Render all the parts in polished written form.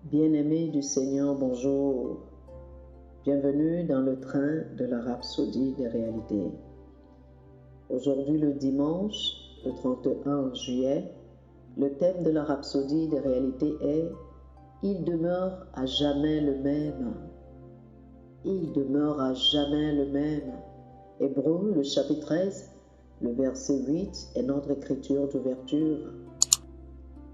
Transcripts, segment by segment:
Bien-aimés du Seigneur, bonjour. Bienvenue dans le train de la rhapsodie des réalités. Aujourd'hui, le dimanche, le 31 juillet, le thème de la rhapsodie des réalités est « Il demeure à jamais le même ». Il demeure à jamais le même. Hébreux, le chapitre 13, le verset 8 est notre écriture d'ouverture.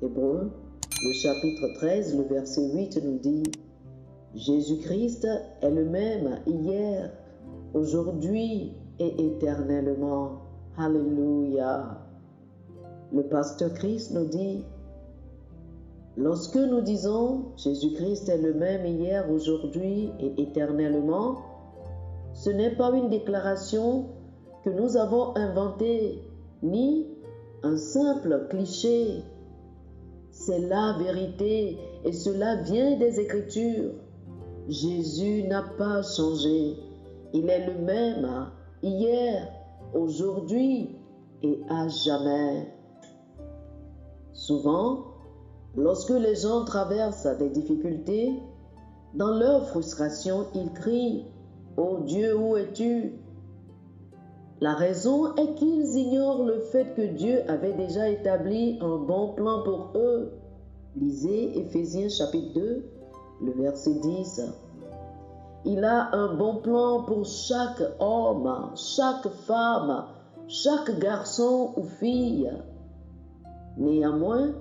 Hébreux, le chapitre 13, le verset 8 nous dit « Jésus-Christ est le même hier, aujourd'hui et éternellement. Alléluia. » Le pasteur Christ nous dit « Lorsque nous disons « Jésus-Christ est le même hier, aujourd'hui et éternellement », ce n'est pas une déclaration que nous avons inventée, ni un simple cliché. C'est la vérité et cela vient des Écritures. Jésus n'a pas changé. Il est le même hier, aujourd'hui et à jamais. Souvent, lorsque les gens traversent des difficultés, dans leur frustration, ils crient « Oh Dieu, où es-tu » La raison est qu'ils ignorent le fait que Dieu avait déjà établi un bon plan pour eux. Lisez Éphésiens chapitre 2, le verset 10. Il a un bon plan pour chaque homme, chaque femme, chaque garçon ou fille. Néanmoins,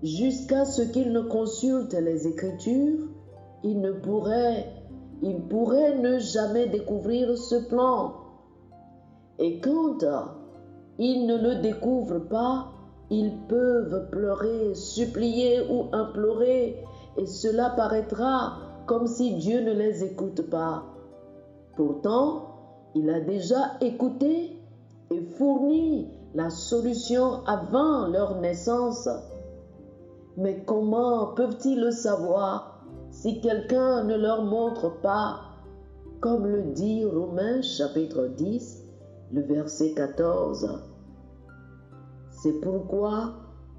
jusqu'à ce qu'il ne consulte les Écritures, il pourrait ne jamais découvrir ce plan. Et quand ils ne le découvrent pas, ils peuvent pleurer, supplier ou implorer, et cela paraîtra comme si Dieu ne les écoute pas. Pourtant, il a déjà écouté et fourni la solution avant leur naissance. Mais comment peuvent-ils le savoir si quelqu'un ne leur montre pas? Comme le dit Romains chapitre 10, le verset 14. C'est pourquoi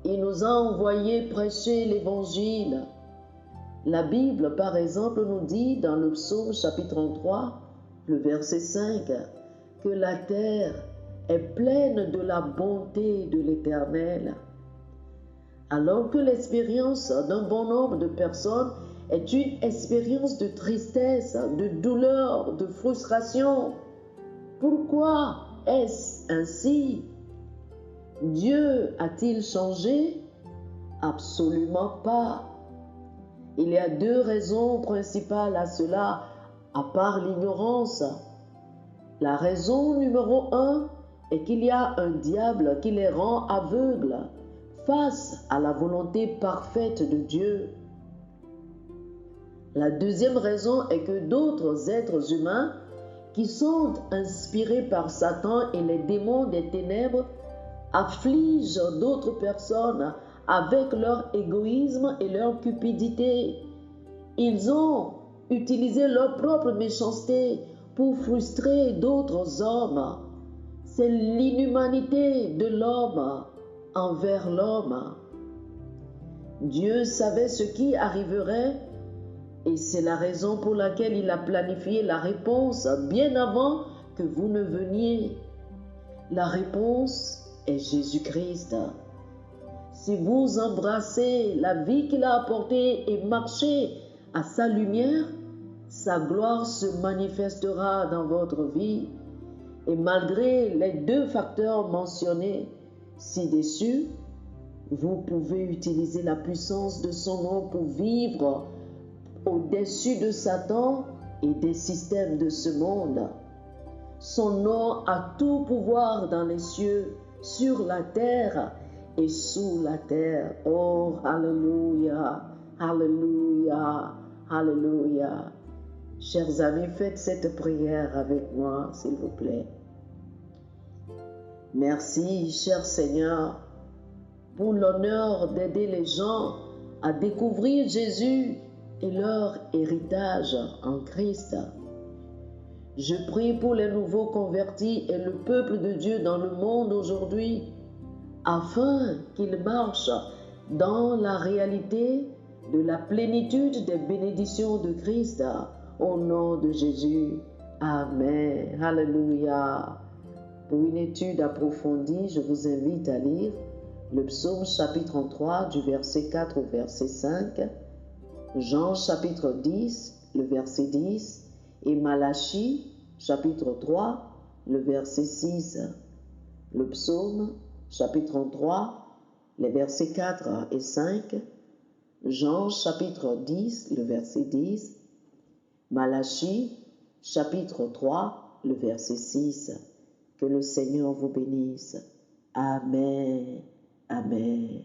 il nous a envoyé prêcher l'Évangile. La Bible, par exemple, nous dit dans le psaume chapitre 33, le verset 5, que la terre est pleine de la bonté de l'Éternel. Alors que l'expérience d'un bon nombre de personnes est une expérience de tristesse, de douleur, de frustration. Pourquoi est-ce ainsi? Dieu a-t-il changé? Absolument pas. Il y a deux raisons principales à cela, à part l'ignorance. La raison numéro 1 est qu'il y a un diable qui les rend aveugles face à la volonté parfaite de Dieu. La deuxième raison est que d'autres êtres humains qui sont inspirés par Satan et les démons des ténèbres affligent d'autres personnes avec leur égoïsme et leur cupidité. Ils ont utilisé leur propre méchanceté pour frustrer d'autres hommes. C'est l'inhumanité de l'homme envers l'homme. Dieu savait ce qui arriverait et c'est la raison pour laquelle il a planifié la réponse bien avant que vous ne veniez. La réponse est Jésus-Christ. Si vous embrassez la vie qu'il a apportée et marchez à sa lumière, sa gloire se manifestera dans votre vie. Et malgré les deux facteurs mentionnés ci-dessus, vous pouvez utiliser la puissance de son nom pour vivre au-dessus de Satan et des systèmes de ce monde. Son nom a tout pouvoir dans les cieux, sur la terre et sous la terre. Oh, alléluia, alléluia, alléluia. Chers amis, faites cette prière avec moi, s'il vous plaît. Merci, cher Seigneur, pour l'honneur d'aider les gens à découvrir Jésus et leur héritage en Christ. Je prie pour les nouveaux convertis et le peuple de Dieu dans le monde aujourd'hui, afin qu'ils marchent dans la réalité de la plénitude des bénédictions de Christ. Au nom de Jésus. Amen. Alléluia. Pour une étude approfondie, je vous invite à lire le psaume chapitre 33 du verset 4 au verset 5, Jean chapitre 10, le verset 10 et Malachie chapitre 3, le verset 6. Le psaume chapitre 33, les versets 4 et 5, Jean chapitre 10, le verset 10, Malachie chapitre 3, le verset 6. Que le Seigneur vous bénisse. Amen. Amen.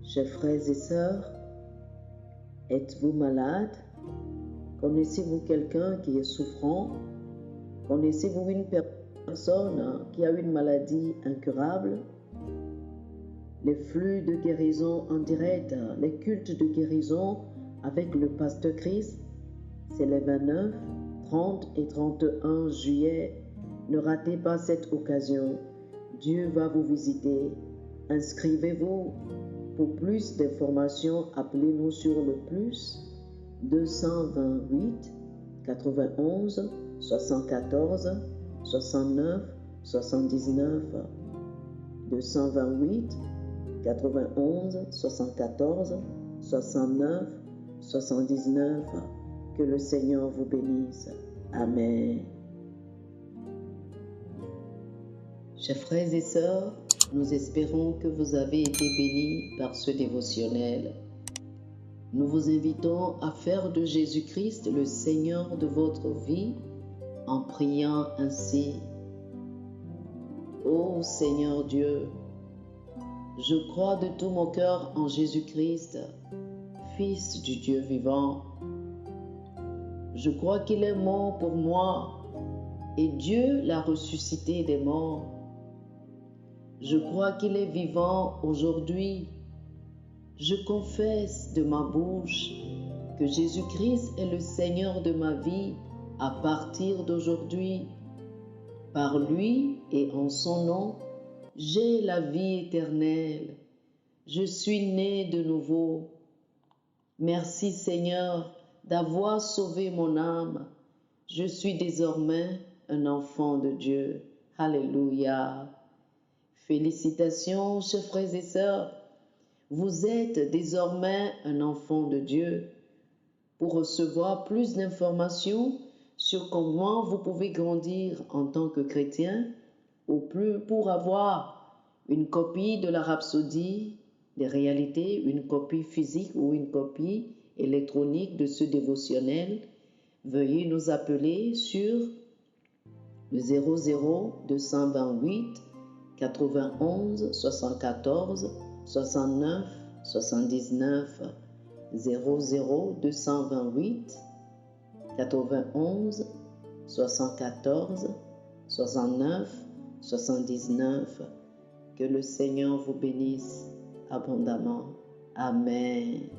Chers frères et sœurs, êtes-vous malade? Connaissez-vous quelqu'un qui est souffrant? Connaissez-vous une personne qui a une maladie incurable? Les flux de guérison en direct, les cultes de guérison avec le pasteur Chris, c'est les 29, 30 et 31 juillet. Ne ratez pas cette occasion. Dieu va vous visiter. Inscrivez-vous. Pour plus d'informations, appelez-nous sur le plus 228 91 74 69 79 228 91 74 69 79. Que le Seigneur vous bénisse. Amen. Chers frères et sœurs, nous espérons que vous avez été bénis par ce dévotionnel. Nous vous invitons à faire de Jésus-Christ le Seigneur de votre vie en priant ainsi. Ô Seigneur Dieu, je crois de tout mon cœur en Jésus-Christ, Fils du Dieu vivant. Je crois qu'il est mort pour moi et Dieu l'a ressuscité des morts. Je crois qu'il est vivant aujourd'hui. Je confesse de ma bouche que Jésus-Christ est le Seigneur de ma vie à partir d'aujourd'hui. Par lui et en son nom, j'ai la vie éternelle. Je suis né de nouveau. Merci Seigneur d'avoir sauvé mon âme. Je suis désormais un enfant de Dieu. Alléluia. Félicitations, chers frères et sœurs. Vous êtes désormais un enfant de Dieu. Pour recevoir plus d'informations sur comment vous pouvez grandir en tant que chrétien, ou plus pour avoir une copie de la Rhapsodie des réalités, une copie physique ou une copie électronique de ce dévotionnel, veuillez nous appeler sur le 00 228 91 74 69 79 00 228 91 74 69 79. Que le Seigneur vous bénisse abondamment. Amen.